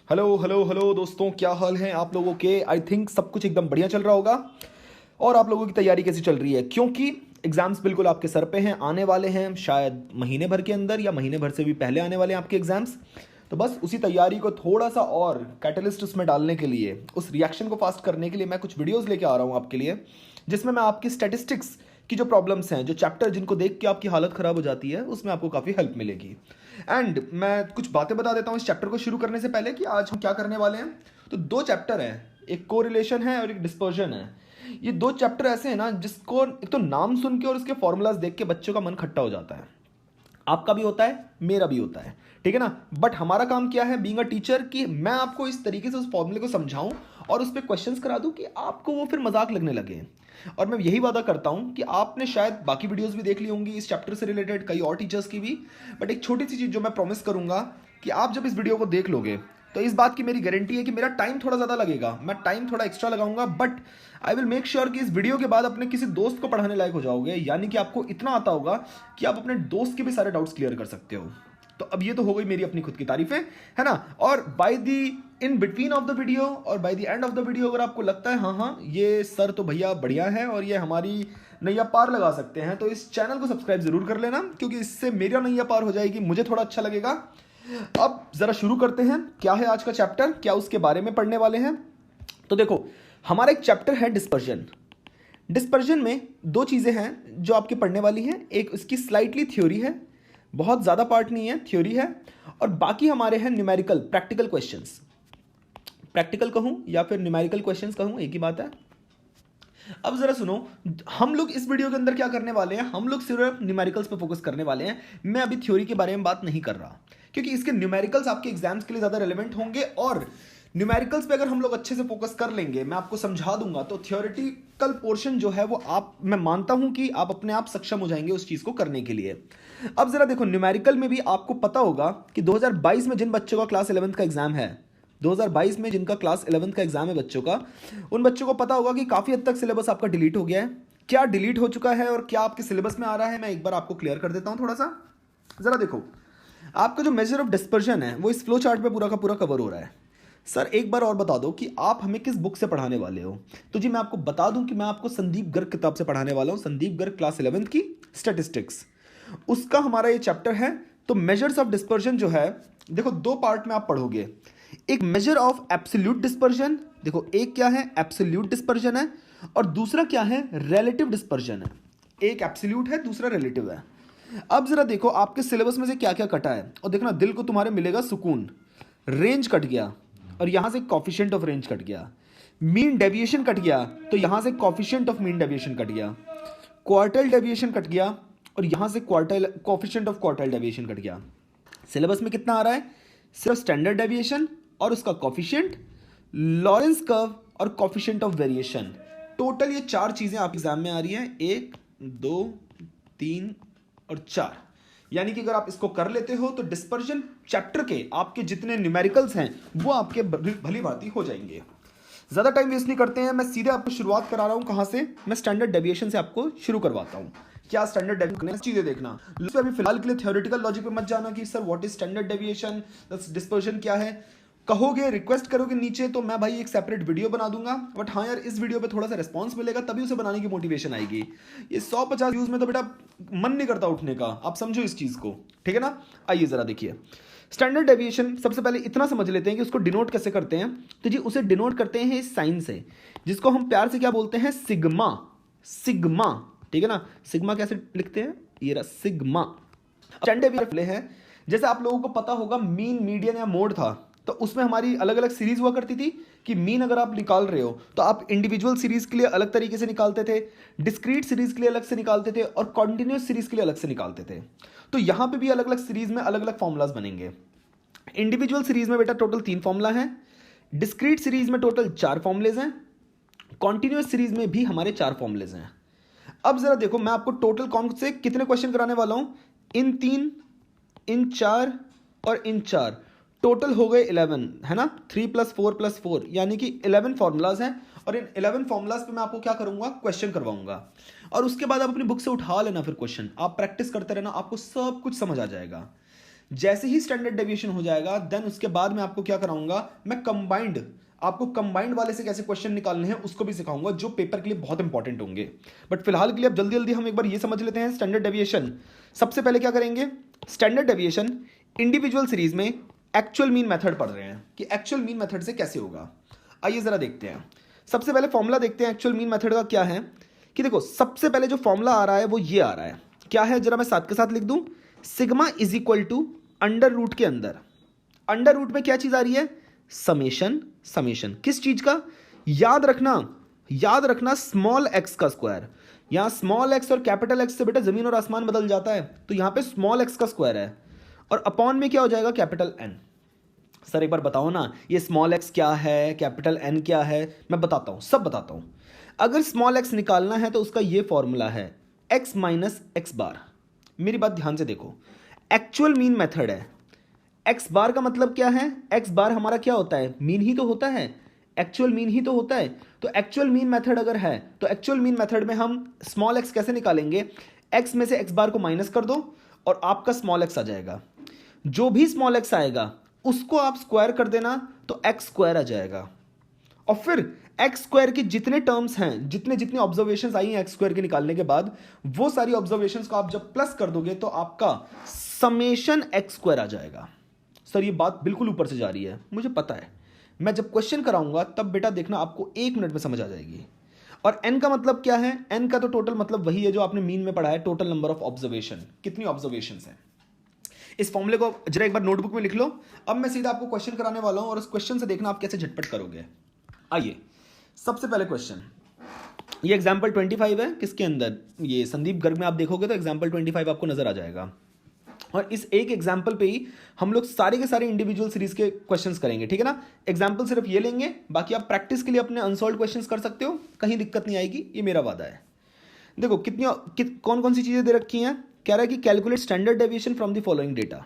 Hello hello hello दोस्तों, क्या हाल है आप लोगों के। आई थिंक सब कुछ एकदम बढ़िया चल रहा होगा। और आप लोगों की तैयारी कैसी चल रही है, क्योंकि एग्जाम्स बिल्कुल आपके सर पे हैं, आने वाले हैं शायद महीने भर के अंदर या महीने भर से भी पहले आने वाले हैं आपके एग्जाम्स। तो बस उसी तैयारी को थोड़ा सा और कैटलिस्ट उसमें डालने के लिए, उस रिएक्शन को फास्ट करने के लिए मैं कुछ वीडियोस लेके आ रहा हूँ आपके लिए, जिसमें मैं आपकी स्टैटिस्टिक्स की जो प्रॉब्लम्स हैं, जो चैप्टर जिनको देख के आपकी हालत ख़राब हो जाती है, उसमें आपको काफ़ी हेल्प मिलेगी। एंड मैं कुछ बातें बता देता हूँ इस चैप्टर को शुरू करने से पहले कि आज हम क्या करने वाले हैं। तो दो चैप्टर हैं, एक कोरिलेशन है और एक डिस्पर्जन है। ये दो चैप्टर ऐसे हैं ना जिसको एक तो नाम सुन के और उसके फॉर्मूलाज देख के बच्चों का मन खट्टा हो जाता है। आपका भी होता है, मेरा भी होता है, ठीक है ना। बट हमारा काम क्या है बीइंग अ टीचर, कि मैं आपको इस तरीके से उस फॉर्मूले को समझाऊं और उस पर क्वेश्चंस करा दूं कि आपको वो फिर मजाक लगने लगे। और मैं यही वादा करता हूं कि आपने शायद बाकी वीडियोस भी देख ली होंगी इस चैप्टर से रिलेटेड, कई और टीचर्स की भी। बट एक छोटी सी चीज़ जो मैं प्रॉमिस करूंगा कि आप जब इस वीडियो को देख लोगे तो इस बात की मेरी गारंटी है कि मेरा टाइम थोड़ा ज़्यादा लगेगा, मैं टाइम थोड़ा एक्स्ट्रा लगाऊंगा, but I will make sure कि इस वीडियो के बाद अपने किसी दोस्त को पढ़ाने लायक हो जाओगे। यानी कि आपको इतना आता होगा कि आप अपने दोस्त के भी सारे डाउट्स क्लियर कर सकते हो। तो अब ये तो हो गई मेरी अपनी खुद की तारीफें, है ना। और by the in between of the video और by the end of the video अगर आपको लगता है हाँ ये सर तो भैया बढ़िया है और ये हमारी नैया पार लगा सकते हैं, तो इस चैनल को सब्सक्राइब जरूर कर लेना, क्योंकि इससे मेरा नैया पार हो जाएगी, मुझे थोड़ा अच्छा लगेगा। अब जरा शुरू करते हैं, क्या है आज का चैप्टर, क्या उसके बारे में पढ़ने वाले हैं। तो देखो, हमारा एक चैप्टर है डिस्पर्जन। डिस्पर्जन में दो चीज़ें हैं जो आपकी पढ़ने वाली हैं, एक उसकी स्लाइटली थ्योरी है, बहुत ज़्यादा पार्ट नहीं है, थ्योरी है, और बाकी हमारे हैं न्यूमेरिकल प्रैक्टिकल क्वेश्चंस। प्रैक्टिकल कहूँ या फिर न्यूमेरिकल क्वेश्चंस कहूँ, एक ही बात है। अब जरा सुनो, हम लोग इस वीडियो के अंदर क्या करने वाले हैं, हम लोग सिर्फ न्यूमेरिकल्स पे फोकस करने वाले हैं। मैं अभी थ्योरी के बारे में बात नहीं कर रहा, क्योंकि इसके न्यूमेरिकल्स आपके एग्जाम्स के लिए ज़्यादा रेलेवेंट होंगे। और न्यूमेरिकल्स पे अगर हम लोग अच्छे से फोकस कर लेंगे, मैं आपको समझा दूंगा, तो थियोरेटिकल पोर्शन जो है वो मैं मानता हूं कि आप अपने आप सक्षम हो जाएंगे उस चीज़ को करने के लिए। अब जरा देखो, न्यूमेरिकल में भी आपको पता होगा कि 2022 में जिन बच्चों का क्लास 11th का एग्जाम है, 2022 में जिनका क्लास 11th का एग्जाम है बच्चों का, उन बच्चों को पता होगा कि काफ़ी हद तक सिलेबस आपका डिलीट हो गया है। क्या डिलीट हो चुका है और क्या आपके सिलेबस में आ रहा है, मैं एक बार आपको क्लियर कर देता हूं थोड़ा सा। जरा देखो, आपका जो मेजर ऑफ डिस्पर्जन है वो इस फ्लो चार्ट पे पूरा का पूरा कवर हो रहा है। सर एक बार और बता दो कि आप हमें किस बुक से पढ़ाने वाले हो। तो जी मैं आपको बता दूं कि मैं आपको संदीप गर्ग किताब से पढ़ाने वाला हूं, संदीप गर्ग क्लास 11th की स्टैटिस्टिक्स, उसका हमारा ये चैप्टर है। तो मेजर्स ऑफ डिस्पर्जन जो है, देखो दो पार्ट में आप पढ़ोगे। एक मेजर ऑफ एब्सोल्यूट डिस्पर्जन, देखो एक क्या है एब्सोल्यूट डिस्पर्जन है और दूसरा क्या है रिलेटिव डिस्पर्जन है। एक एब्सोल्यूट है, दूसरा रिलेटिव है। अब जरा देखो आपके सिलेबस में से क्या क्या कटा है, और देखना दिल को तुम्हारे मिलेगा सुकून। रेंज कट गया और यहां से कॉफिशिएंट ऑफ रेंज कट गया। मीन डेविएशन कट गया तो यहां से coefficient of mean deviation cut गया। क्वार्टाइल डेविएशन कट गया और यहां से quartile coefficient of quartile deviation cut गया। सिलेबस में कितना आ रहा है, सिर्फ स्टैंडर्ड डेविएशन और उसका कॉफिशिएंट, लॉरेंस कर्व और कॉफिशिएंट ऑफ वेरिएशन। टोटल ये चार चीजें आपके एग्जाम में आ रही हैं, 1 2 3 और 4। यानी कि अगर आप इसको कर लेते हो तो डिस्पर्जन चैप्टर के आपके जितने न्यूमेरिकल्स हैं वो आपके भली भांति हो जाएंगे। ज़्यादा टाइम वेस्ट नहीं करते हैं, मैं सीधे आपको शुरुआत करा रहा हूँ। कहाँ से, मैं स्टैंडर्ड डेविएशन से आपको शुरू करवाता हूँ। क्या स्टैंडर्ड डेविएशन चीज़ें देखना, अभी फिलहाल के लिए थ्योरेटिकल लॉजिक पे मत जाना कि sir what is standard deviation, dispersion क्या है। कहोगे, रिक्वेस्ट करोगे नीचे तो मैं भाई एक सेपरेट वीडियो बना दूंगा। बट हाँ यार, इस वीडियो पे थोड़ा सा रिस्पांस मिलेगा तभी उसे बनाने की मोटिवेशन आएगी। ये 150 व्यूज में तो बेटा मन नहीं करता उठने का, आप समझो इस चीज को, ठीक है ना। आइए जरा देखिए, स्टैंडर्ड डेविएशन सबसे पहले इतना समझ लेते हैं कि उसको डिनोट कैसे करते हैं। तो जी उसे डिनोट करते हैं इस साइन से, जिसको हम प्यार से क्या बोलते हैं, सिग्मा। सिग्मा, ठीक है ना। सिग्मा कैसे लिखते हैं, ये रहा सिग्मा। स्टैंडर्ड डेविएशन है, जैसे आप लोगों को पता होगा मीन, मीडियन या मोड था, तो उसमें हमारी अलग अलग सीरीज हुआ करती थी कि मीन अगर आप निकाल रहे हो तो आप इंडिविजुअल सीरीज के लिए अलग तरीके से निकालते थे, डिस्क्रीट सीरीज के लिए अलग से निकालते थे और कॉन्टिन्यूस सीरीज के लिए अलग से निकालते थे। तो यहां पे भी अलग अलग सीरीज में अलग अलग फॉर्मूलाज बनेंगे। इंडिविजुअल सीरीज में बेटा टोटल 3 फॉर्मूला है, डिस्क्रीट सीरीज में टोटल 4 फॉर्मूलेज हैं, कॉन्टिन्यूस सीरीज में भी हमारे 4 फॉर्मूलेज हैं। अब जरा देखो, मैं आपको टोटल कौन से कितने क्वेश्चन कराने वाला हूं, इन 3, इन 4 और इन 4, टोटल हो गए 11, है ना। 3 + 4 + 4 यानी कि 11 फॉर्मूलाज हैं। और इन 11 फॉर्मूलाज पे मैं आपको क्या करूंगा, क्वेश्चन करवाऊंगा। और उसके बाद आप अपनी बुक से उठा लेना, फिर क्वेश्चन आप प्रैक्टिस करते रहना, आपको सब कुछ समझ आ जाएगा। जैसे ही स्टैंडर्ड डेविएशन हो जाएगा देन उसके बाद मैं आपको क्या कराऊंगा, मैं आपको कंबाइंड वाले से कैसे क्वेश्चन निकालने हैं उसको भी सिखाऊंगा, जो पेपर के लिए बहुत इंपॉर्टेंट होंगे। बट फिलहाल के लिए अब जल्दी जल्दी हम एक बार ये समझ लेते हैं स्टैंडर्ड डेविएशन। सबसे पहले क्या करेंगे, स्टैंडर्ड डेविएशन इंडिविजुअल सीरीज में एक्चुअल मीन मेथड पढ़ रहे हैं कि एक्चुअल मीन मेथड से कैसे होगा। आइए जरा देखते हैं। सबसे पहले फॉर्मूला देखते हैं एक्चुअल मीन मेथड का क्या है। कि देखो सबसे पहले जो फॉर्मूला आ रहा है वो ये आ रहा है, क्या है जरा मैं साथ के साथ लिख दूं, sigma is equal to under root के अंदर, अंडर रूट में क्या चीज आ रही है, समेशन, समेशन किस चीज का, याद रखना स्मॉल एक्स का स्क्वायर। यहां स्मॉल एक्स और कैपिटल एक्स से बेटा जमीन और आसमान बदल जाता है, तो यहां पे स्मॉल एक्स का स्क्वायर है और अपॉन में क्या हो जाएगा, कैपिटल एन। सर एक बार बताओ ना ये स्मॉल एक्स क्या है, कैपिटल एन क्या है, मैं बताता हूं, सब बताता हूं। अगर स्मॉल एक्स निकालना है तो उसका ये फॉर्मूला है एक्स माइनस एक्स बार। मेरी बात ध्यान से देखो, एक्चुअल मीन मेथड है, एक्स बार का मतलब क्या है, एक्स बार हमारा क्या होता है, मीन ही तो होता है, एक्चुअल मीन ही तो होता है। तो एक्चुअल मीन मेथड अगर है तो एक्चुअल मीन मेथड में हम स्मॉल एक्स कैसे निकालेंगे, एक्स में से एक्स बार को माइनस कर दो और आपका स्मॉल एक्स आ जाएगा। जो भी स्मॉल एक्स आएगा उसको आप स्क्वायर कर देना तो एक्स स्क्वायर आ जाएगा। और फिर एक्स स्क्वायर के जितने टर्म्स हैं, जितने जितने ऑब्जर्वेशंस आई हैं एक्स स्क्वायर के निकालने के बाद, वो सारी ऑब्जर्वेशंस को आप जब प्लस कर दोगे तो आपका समेशन एक्स स्क्वायर आ जाएगा। सर ये बात बिल्कुल ऊपर से जा रही है, मुझे पता है, मैं जब क्वेश्चन कराऊंगा तब बेटा देखना आपको 1 मिनट में समझ आ जाएगी। और एन का मतलब क्या है, एन का तो टोटल मतलब वही है जो आपने मीन में पढ़ा है, टोटल नंबर ऑफ ऑब्जर्वेशन, कितनी ऑब्जर्वेशंस हैं। इस फॉर्मूले को जरा एक बार नोटबुक में लिख लो। अब मैं सीधा आपको क्वेश्चन कराने वाला हूं और उस क्वेश्चन से देखना आप कैसे झटपट करोगे। आइए सबसे पहले क्वेश्चन, ये एग्जाम्पल 25 है, किसके अंदर, ये संदीप गर्ग में आप देखोगे तो एग्जाम्पल 25 आपको नजर आ जाएगा। और इस एक एग्जाम्पल पे ही हम लोग सारे के सारे इंडिविजुअल सीरीज के क्वेश्चंस करेंगे, ठीक है ना। एग्जाम्पल सिर्फ ये लेंगे, बाकी आप प्रैक्टिस के लिए अपने अनसॉल्व क्वेश्चंस कर सकते हो, कहीं दिक्कत नहीं आएगी, ये मेरा वादा है। देखो कौन कौन सी चीजें दे रखी हैं, कह रहा है कि calculate standard deviation from the following data.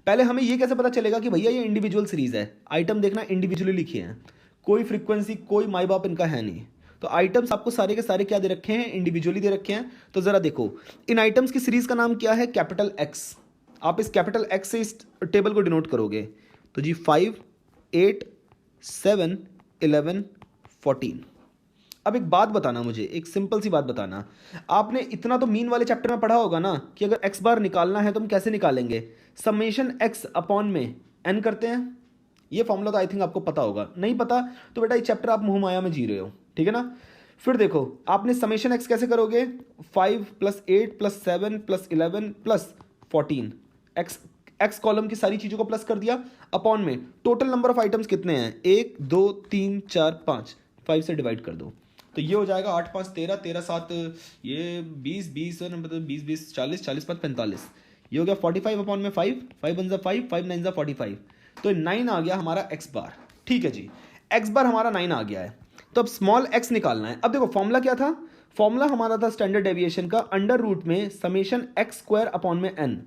पहले हमें ये कैसे पता चलेगा कि भैया ये इंडिविजुअल सीरीज है, आइटम देखना इंडिविजुअली लिखे हैं, कोई फ्रीक्वेंसी कोई माई बाप इनका है नहीं, तो आइटम्स आपको सारे के सारे क्या दे रखे हैं, इंडिविजुअली दे रखे हैं। तो जरा देखो इन आइटम्स की सीरीज का नाम क्या है, कैपिटल एक्स। आप इस कैपिटल एक्स से इस टेबल को डिनोट करोगे तो जी 5, 8, 7, 11, 14। अब एक बात बताना मुझे, एक सिंपल सी बात बताना, आपने इतना तो मीन वाले चैप्टर में पढ़ा होगा ना कि अगर एक्स बार निकालना है तो हम कैसे निकालेंगे, समेशन एक्स अपॉन में एन करते हैं। ये फॉर्मूला तो आई थिंक आपको पता होगा, नहीं पता तो बेटा ये चैप्टर आप मुंह माया में जी रहे हो, ठीक है ना। फिर देखो आपने समेशन एक्स कैसे करोगे, 5 + 8 + 7 + 11 + 14, एक्स कॉलम की सारी चीजों को प्लस कर दिया, अपॉन में टोटल नंबर ऑफ आइटम्स कितने हैं, 1 2 3 4 5, 5 से डिवाइड कर दो तो ये हो जाएगा 8 5 13, 13 7 ये 20 20 मतलब 20 20 40, 40 5 45, ये हो गया 45 अपॉन में 5, 5 1 5, 5 9 45, तो 9 आ गया हमारा एक्स बार। ठीक है जी, एक्स बार हमारा 9 आ गया है, तो अब स्मॉल एक्स निकालना है। अब देखो फॉर्मूला क्या था, फॉर्मूला हमारा था स्टैंडर्ड डेविएशन का अंडर रूट में समेशन एक्स स्क्वायर अपॉन में एन।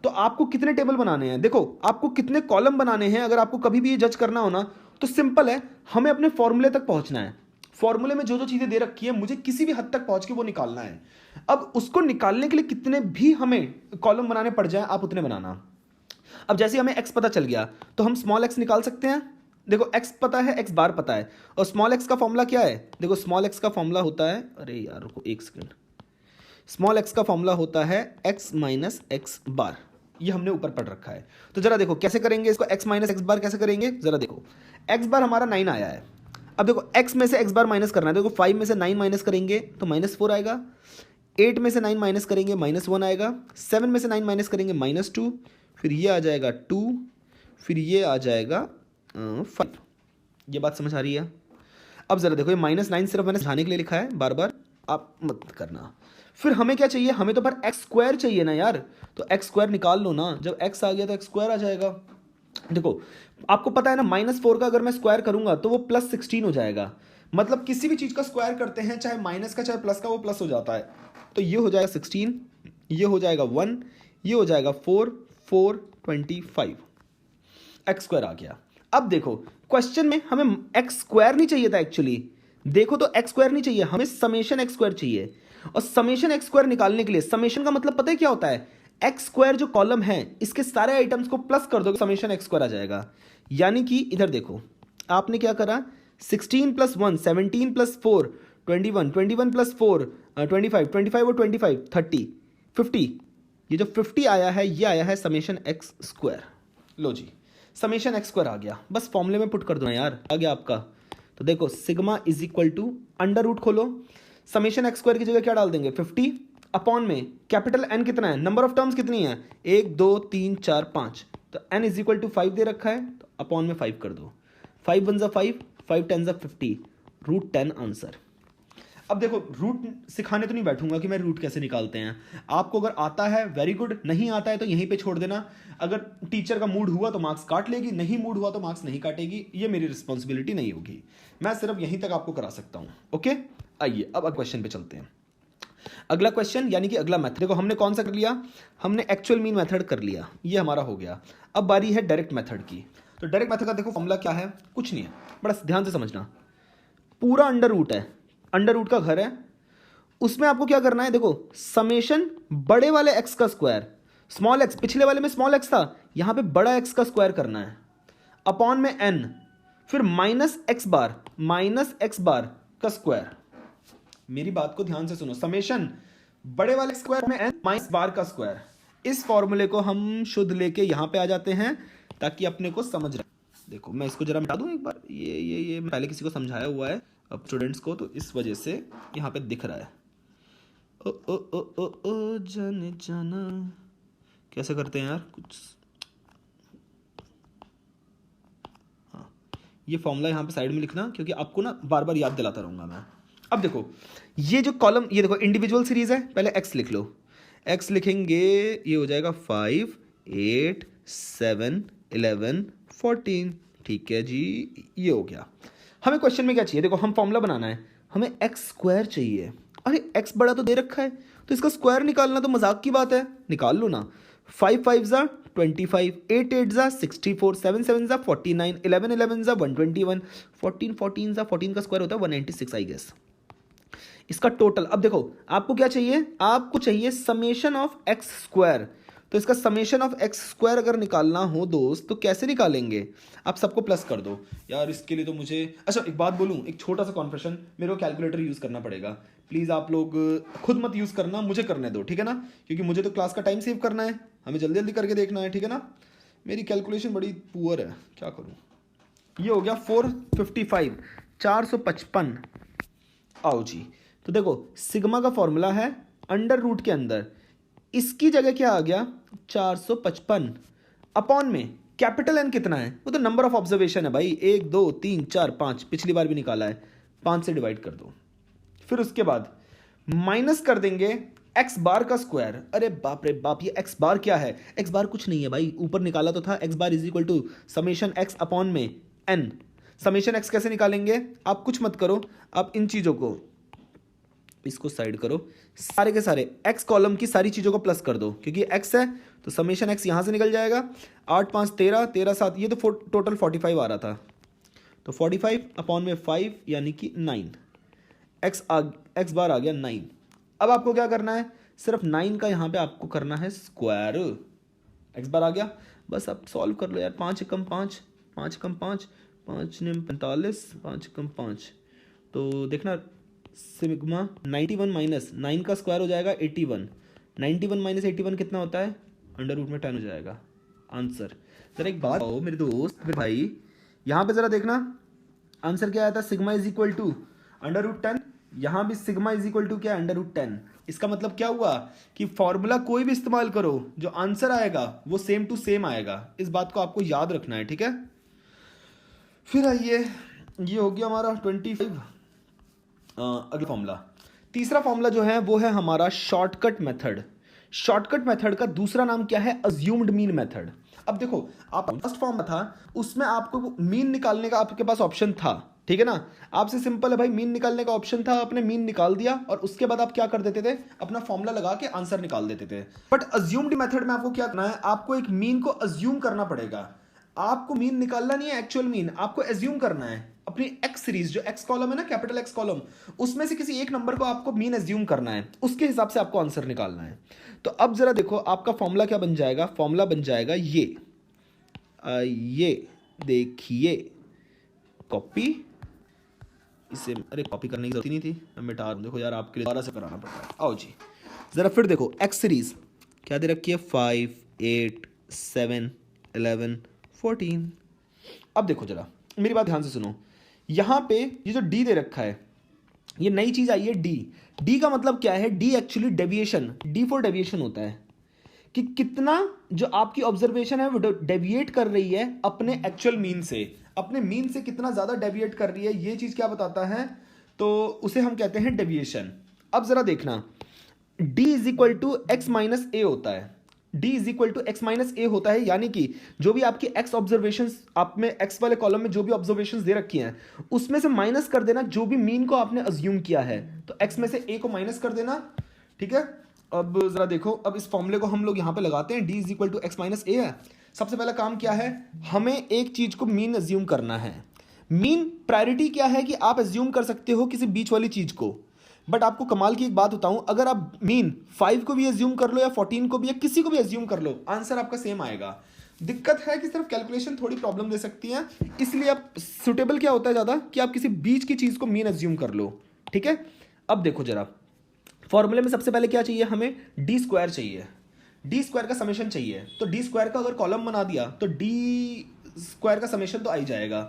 तो आपको कितने टेबल बनाने हैं, देखो आपको कितने कॉलम बनाने हैं, अगर आपको कभी भी ये जज करना हो ना तो सिंपल है, हमें अपने फॉर्मूले तक पहुंचना है। फॉर्मूले में जो जो चीजें दे रखी है मुझे किसी भी हद तक पहुंच के वो निकालना है। अब उसको निकालने के लिए कितने भी हमें कॉलम बनाने पड़ जाए आप उतने बनाना। अब जैसे हमें एक्स पता चल गया तो हम स्मॉल एक्स निकाल सकते हैं। देखो एक्स पता है, एक्स बार पता है, और स्मॉल एक्स का फॉर्मूला क्या है, देखो स्मॉल एक्स का फॉर्मूला होता है, अरे यार रुको एक सेकंड, स्मॉल एक्स का फॉर्मूला होता है एक्स माइनस एक्स बार, ये हमने ऊपर पढ़ रखा है। तो जरा देखो कैसे करेंगे इसको, एक्स माइनस एक्स बार कैसे करेंगे, जरा देखो एक्स बार हमारा 9 आया है। अब देखो एक्स में से एक्स बार माइनस करना है, देखो 5 में से 9 माइनस करेंगे तो -4 आएगा, 8 में से 9 माइनस करेंगे -1 आएगा, 7 में से 9 माइनस करेंगे -2, फिर ये आ जाएगा 2, फिर ये आ जाएगा 5। ये बात समझ आ रही है। अब जरा देखो ये -9 सिर्फ मैंने समझाने के लिए लिखा है, बार बार आप मत करना। फिर हमें क्या चाहिए, हमें तो पर एक्स स्क्वायर चाहिए ना यार, तो एक्स स्क्वायर निकाल लो ना, जब एक्स आ गया तो एक्स स्क्वायर आ जाएगा। देखो आपको पता है ना -4 का अगर मैं स्क्वायर करूंगा तो वो +16 हो जाएगा, मतलब किसी भी चीज का स्क्वायर करते हैं चाहे माइनस का चाहे प्लस का वो प्लस हो जाता है। तो ये हो जाएगा 16, ये हो जाएगा 1, ये हो जाएगा 4 4 25, एक्स स्क्वायर आ गया। अब देखो क्वेश्चन में हमें एक्स स्क्वायर नहीं चाहिए था एक्चुअली, देखो तो एक्स स्क्वायर नहीं चाहिए, हमें समेशन एक्स स्क्वायर चाहिए। और समेशन एक्स स्क्वायर निकालने के लिए, समेशन का मतलब पता है क्या होता है, एक्स स्क्वायर जो कॉलम है इसके सारे आइटम्स को प्लस कर दो, समेशन एक्स स्क्वायर आ जाएगा। यानी कि इधर देखो, आपने क्या करा, 16 प्लस 1 17 प्लस 4 21 21 प्लस 4 25 25 और 25 30 50। ये जो 50 आया है ये आया है समेशन एक्स स्क्वायर। लो जी, समेशन एक्स स्क्वायर आ गया, बस फॉर्मूले में पुट कर दो ना यार, आ गया आपका। तो देखो sigma is equal to under root खोलो, समेशन एक्स स्क्वायर की जगह क्या डाल देंगे 50 अपॉन में कैपिटल एन कितना है, नंबर ऑफ टर्म्स कितनी है 1 2 3 4 5, तो एन इज इक्वल टू 5 दे रखा है, तो अपॉन में 5 कर दो, 5 1 5 5 10 50 रूट 10 आंसर। अब देखो रूट सिखाने तो नहीं बैठूंगा कि मैं रूट कैसे निकालते हैं, आपको अगर आता है वेरी गुड, नहीं आता है तो यहीं पे छोड़ देना। अगर टीचर का मूड हुआ तो मार्क्स काट लेगी, नहीं मूड हुआ तो मार्क्स नहीं काटेगी, ये मेरी रिस्पॉन्सिबिलिटी नहीं होगी, मैं सिर्फ यहीं तक आपको करा सकता हूं। ओके, आइए अब क्वेश्चन पे चलते हैं। अगला क्वेश्चन यानी कि अगला मेथड, देखो हमने कौन सा कर लिया, हमने एक्चुअल मीन मेथड कर लिया, ये हमारा हो गया। अब बारी है डायरेक्ट मेथड की। तो डायरेक्ट मेथड का देखो फॉर्मूला क्या है, कुछ नहीं है, बड़ा ध्यान से समझना। पूरा अंडर रूट है, अंडर रूट का घर है, उसमें आपको क्या करना है, देखो समेशन बड़े वाले एक्स का स्क्वायर, स्मॉल एक्स, पिछले वाले में स्मॉल एक्स था, यहां पे बड़ा एक्स का स्क्वायर करना है, अपॉन में एन, फिर माइनस एक्स बार का स्क्वायर। मेरी बात को ध्यान से सुनो, समेशन बड़े वाले स्क्वायर में एन माइनस बार का स्क्वायर, इस फॉर्मूले को हम शुद्ध लेके यहां पे आ जाते हैं ताकि अपने को समझ रहे। देखो मैं इसको जरा मिटा दूं एक बार, ये पहले किसी को समझाया हुआ है अब स्टूडेंट्स को, तो इस वजह से यहाँ पे दिख रहा है। ओ ओ ओ ओ ओ जाने जाना, कैसे करते हैं यार कुछ, हाँ ये फॉर्मूला यहाँ पे साइड में लिखना, क्योंकि आपको ना बार बार याद दिलाता रहूँगा मैं। अब देखो ये जो कॉलम, ये देखो इंडिविजुअल सीरीज है, पहले एक्स लिख लो, एक्स लिखेंगे ये हो जाएगा 5 8 7 11 14, ठीक है जी, ये हो गया। हमें क्वेश्चन में क्या चाहिए, देखो हम फॉर्मूला बनाना है, हमें एक्स स्क्वायर चाहिए। अरे एक्स बड़ा तो दे रखा है, तो इसका स्क्वायर निकालना तो मजाक की बात है, निकाल लो ना। 5 5 जा 25, 8 8 जा 64, 7 7 जा 49, 11 11 जा 121, 14 14 जा 14 का स्क्वायर होता है 196 आई गेस। इसका टोटल, अब देखो आपको क्या चाहिए, आपको चाहिए समेशन ऑफ एक्स स्क्वायर, तो इसका समेशन ऑफ एक्स स्क्वायर अगर निकालना हो दोस्त तो कैसे निकालेंगे, आप सबको प्लस कर दो यार। इसके लिए तो मुझे, अच्छा एक बात बोलूं, एक छोटा सा कॉन्फेशन, मेरे को कैलकुलेटर यूज करना पड़ेगा, प्लीज आप लोग खुद मत यूज करना, मुझे करने दो, ठीक है ना, क्योंकि मुझे तो क्लास का टाइम सेव करना है, हमें जल्दी जल्दी करके देखना है, ठीक है ना। मेरी कैलकुलेशन बड़ी पुअर है, क्या करूं। ये हो गया 455 455, आओ जी। तो देखो सिग्मा का फॉर्मूला है अंडर रूट के अंदर, इसकी जगह क्या आ गया 455, अपॉन में कैपिटल एन कितना है, वो तो नंबर ऑफ ऑब्जर्वेशन है भाई, 1 2 3 4 5, पिछली बार भी निकाला है, 5 से डिवाइड कर दो, फिर उसके बाद माइनस कर देंगे एक्स बार का स्क्वायर। अरे बाप रे बाप, ये एक्स बार क्या है, एक्स बार कुछ नहीं है भाई, ऊपर निकाला तो था, x bar is equal to summation x upon में एन। समेशन एक्स कैसे निकालेंगे, आप कुछ मत करो, आप इन चीजों को, इसको साइड करो, सारे के सारे एक्स कॉलम की सारी चीजों को प्लस कर दो, क्योंकि एक्स है तो समेशन एक्स यहां से निकल जाएगा, 8 5 13 13 7, ये तो टोटल 45 आ रहा था, तो 45 अपॉन में 5 यानी कि 9, एक्स बार आ गया 9। अब आपको क्या करना है, सिर्फ 9 का यहां पे आपको करना है स्क्वायर, एक्स बार आ गया, बस आप सॉल्व कर लो यार, 5 एकम 5 5 एकम 5 5 ने 45, 5 एकम 5, तो देखना सिग्मा 91 माइनस 9 का स्क्वायर हो जाएगा 81, 91 माइनस 81 कितना होता है, अंडर रूट में 10 हो जाएगा आंसर। जरा एक बात हो मेरे दोस्त, मेरे भाई, यहां पे जरा देखना आंसर क्या आया था, sigma is equal to under root 10, यहां भी सिग्मा इज इक्वल टू क्या, अंडर रूट 10। इसका मतलब क्या हुआ कि फॉर्मूला कोई भी इस्तेमाल करो, जो आंसर आएगा वो सेम टू सेम आएगा, इस बात को आपको याद रखना है, ठीक है। फिर आइए, ये हो गया हमारा 25। अगला फॉर्मूला, तीसरा फॉर्मूला जो है वो है हमारा शॉर्टकट मेथड। शॉर्टकट मेथड का दूसरा नाम क्या है, अज्यूम्ड मीन मेथड। अब देखो आप फर्स्ट फॉर्म में था, उसमें आपको मीन निकालने का आपके पास ऑप्शन था, ठीक है ना, आपसे सिंपल है भाई, मीन निकालने का ऑप्शन था, आपने मीन निकाल दिया और उसके बाद आप क्या कर देते थे, अपना फॉर्मूला लगा के आंसर निकाल देते थे। बट अज्यूम्ड मेथड में आपको क्या करना है, आपको एक मीन को अज्यूम करना पड़ेगा, आपको मीन निकालना नहीं है एक्चुअल मीन, आपको एज्यूम करना है। अब अपनी एक्स सीरीज, जो एक्स कॉलम है ना, कैपिटल एक्स कॉलम, उसमें से किसी एक नंबर को आपको मीन एज्यूम करना है, उसके हिसाब से आपको आंसर निकालना है। तो अब जरा देखो आपका फॉर्मूला क्या बन जाएगा, फॉर्मूला बन जाएगा ये देखिए, कॉपी, इसे अरे कॉपी करने की जरूरत ही नहीं थी, मैं मिटा रहा हूँ। देखो यार आपके लिए दोबारा से कराना पड़ता है। आओ जी जरा फिर देखो एक्स सीरीज क्या दे रखी है, 5, 8, 7, 11, 14। अब देखो जरा मेरी बात ध्यान से सुनो, यहां पे ये जो डी दे रखा है, ये नई चीज आई है डी। डी का मतलब क्या है, D actually deviation, D for deviation होता है कि कितना जो आपकी ऑब्जर्वेशन है वो डेविएट कर रही है अपने एक्चुअल मीन से, अपने मीन से कितना ज्यादा डेविएट कर रही है, ये चीज क्या बताता है, तो उसे हम कहते हैं डेविएशन। अब जरा देखना, d is equal to X minus A होता है, d is equal to X minus A होता है, यानी कि जो भी आपकी x ऑब्जर्वेशन, आप में x वाले कॉलम में जो भी ऑब्जर्वेशन दे रखी हैं उसमें से माइनस कर देना जो भी मीन को आपने अज्यूम किया है, तो x में से a को माइनस कर देना, ठीक है। अब जरा देखो, अब इस फॉर्मूले को हम लोग यहां पे लगाते हैं, d is equal to X minus A है। सबसे पहला काम क्या है, हमें एक चीज को मीन अज्यूम करना है। मीन प्रायोरिटी क्या है कि आप अज्यूम कर सकते हो किसी बीच वाली चीज को, बट आपको कमाल की एक बात बताऊं, अगर आप मीन 5 को भी अज्यूम कर लो या 14 को भी या किसी को भी अज्यूम कर लो, आंसर आपका सेम आएगा। दिक्कत है कि सिर्फ कैलकुलेशन थोड़ी प्रॉब्लम दे सकती है, इसलिए आप सुटेबल क्या होता है ज्यादा कि आप किसी बीच की चीज को मीन अज्यूम कर लो, ठीक है। अब देखो जरा फॉर्मूले में सबसे पहले क्या चाहिए, हमें डी स्क्वायर चाहिए, डी स्क्वायर का समेशन चाहिए। तो डी स्क्वायर का अगर कॉलम बना दिया तो डी स्क्वायर का समेशन तो आ ही जाएगा।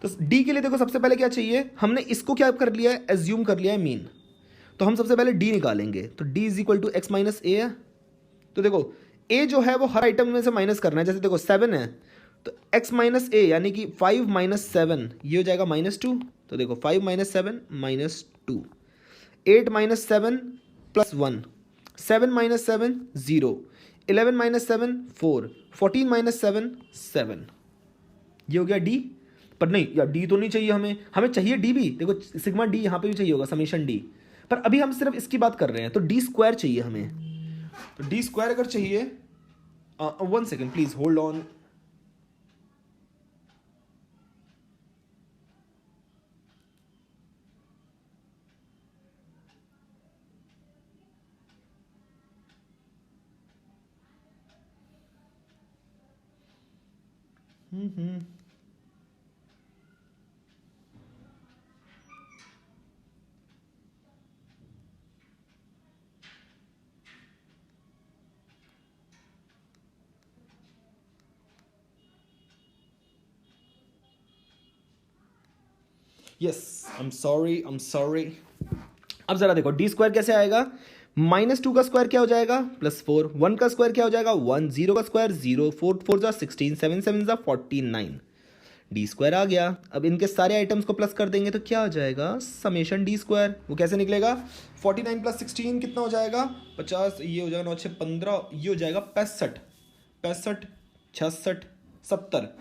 तो डी के लिए देखो सबसे पहले क्या चाहिए, हमने इसको क्या कर लिया है, एज्यूम कर लिया है मीन, तो हम सबसे पहले d निकालेंगे। तो d is equal to X minus A है। तो देखो a जो है वो हर आइटम में से माइनस करना है, जैसे देखो 7 है तो x माइनस ए यानी कि 5 माइनस 7 ये हो जाएगा -2। तो देखो 5 minus 7 -2, 8 minus 7 plus 1, 7 minus 7 0, 11 minus 7 4, 14 minus 7 7, ये हो गया d। पर नहीं यार d तो नहीं चाहिए हमें, हमें चाहिए d भी, देखो सिग्मा d यहाँ पे भी चाहिए होगा, समेशन d, पर अभी हम सिर्फ इसकी बात कर रहे हैं। तो डी स्क्वायर चाहिए हमें, तो डी स्क्वायर अगर चाहिए, 1 second please hold on. Yes I am sorry. अब जरा देखो डी स्क्वायर कैसे आएगा, -2 का स्क्वायर क्या हो जाएगा, +4, 1 का स्क्वायर क्या हो जाएगा, 1, 0 का स्क्वायर 0, 4 4 जा 16, 7 7 जा 49, डी स्क्वायर आ गया। अब इनके सारे आइटम्स को प्लस कर देंगे तो क्या हो जाएगा, समेशन डी स्क्वायर। वो कैसे निकलेगा, 49 + 16 कितना हो जाएगा, 50, ये हो जाएगा 9 6 15, ये हो जाएगा 65, 65 66 70,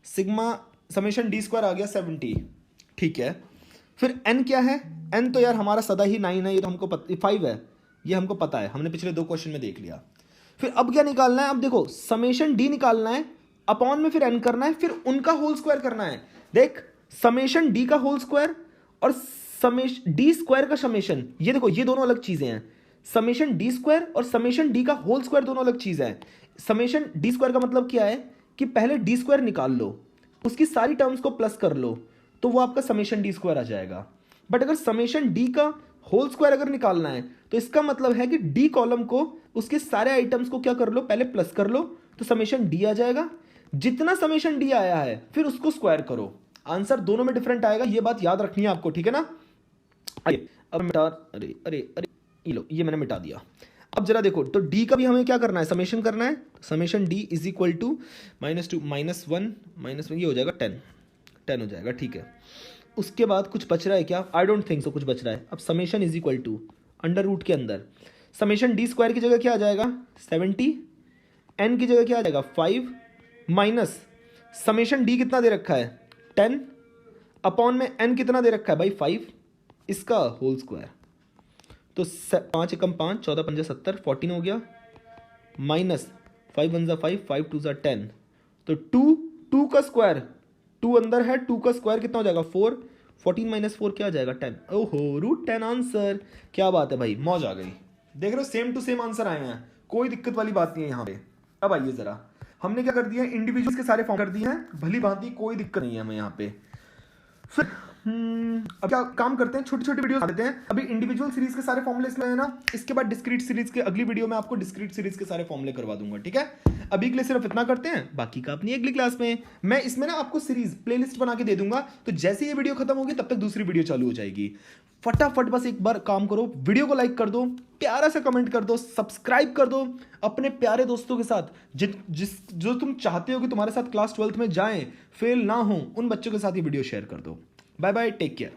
सिग्मा समेशन डी स्क्वायर आ गया 70, ठीक है। फिर n क्या है, n तो यार हमारा सदा ही 9 है, ये तो हमको 5 है, ये हमको पता है, हमने पिछले 2 क्वेश्चन में देख लिया। फिर अब क्या निकालना है, अब देखो समेशन d निकालना है, अपॉन में फिर n करना है, फिर उनका होल स्क्वायर करना है। देख समेशन d का होल स्क्वायर और समेशन d स्क्वायर का समेशन, ये देखो ये दोनों अलग चीजें हैं। समेशन d स्क्वायर और समेशन d का होल स्क्वायर दोनों अलग चीज है। समेशन d स्क्वायर का मतलब क्या है कि पहले d स्क्वायर निकाल लो, उसकी सारी टर्म्स को प्लस कर लो, तो वो आपका समेशन डी स्क्वायर आ जाएगा। बट अगर समेशन डी का होल स्क्वायर अगर निकालना है तो इसका मतलब है कि डी कॉलम को उसके सारे आइटम्स को क्या कर लो, पहले प्लस कर लो, तो समेशन डी आ जाएगा। जितना समेशन डी आया है फिर उसको स्क्वायर करो, आंसर दोनों में डिफरेंट आएगा, ये बात याद रखनी है आपको, ठीक है ना। आइए अब मिटा, अरे अरे अरे ये लो, ये मैंने मिटा दिया। अब जरा देखो तो d का भी हमें क्या करना है, समेशन करना है। Summation d is equal to -2 -1 ये हो जाएगा 10 हो जाएगा, ठीक है। उसके बाद कुछ बच रहा है क्या, आई डोंट थिंक सो कुछ बच रहा है। अब summation is equal to under root के अंदर समेशन डी स्क्वायर की जगह क्या आ जाएगा 70, n की जगह क्या आ जाएगा 5, माइनस समेशन डी कितना दे रखा है 10, अपॉन में n कितना दे रखा है भाई 5, इसका होल स्क्वायर। तो 5 एकम 5, 14 पंजे 70, 14 हो गया, माइनस 5 1 जा 5, 5 2 जा 10, तो 2 का स्क्वायर 2 अंदर है, 2 का स्क्वायर कितना हो जाएगा 4, 14 माइनस 4 क्या आ जाएगा 10। ओहो √10 आंसर, क्या बात है भाई, मौज आ गई। देख रहे हो सेम टू सेम आंसर आए हैं, कोई दिक्कत वाली बात नहीं है यहाँ पे। अब आइए जरा, हमने क्या कर दिया, इंडिविजुअल्स के सारे फॉर्म कर दिए हैं भली भांति, कोई दिक्कत नहीं है हमें यहाँ पे। फिर अब क्या काम करते हैं, छोटी छोटी वीडियो देते हैं। अभी इंडिविजुअल सीरीज के सारे फॉर्मूले इसमें है ना, इसके बाद डिस्क्रीट सीरीज के अगली वीडियो में आपको डिस्क्रीट सीरीज के सारे फॉर्मूले करवा दूंगा, ठीक है। अभी के लिए सिर्फ इतना करते हैं, बाकी का अपनी अगली क्लास में। मैं इसमें ना आपको सीरीज प्लेलिस्ट बना के दे दूंगा, तो जैसे ये वीडियो खत्म होगी तब तक दूसरी वीडियो चालू हो जाएगी। फटाफट बस एक बार काम करो, वीडियो को लाइक कर दो, प्यारा सा कमेंट कर दो, सब्सक्राइब कर दो अपने प्यारे दोस्तों के साथ, जो तुम चाहते हो कि तुम्हारे साथ क्लास 12th में जाएं, फेल ना हो, उन बच्चों के साथ ये वीडियो शेयर कर दो। Bye bye, take care.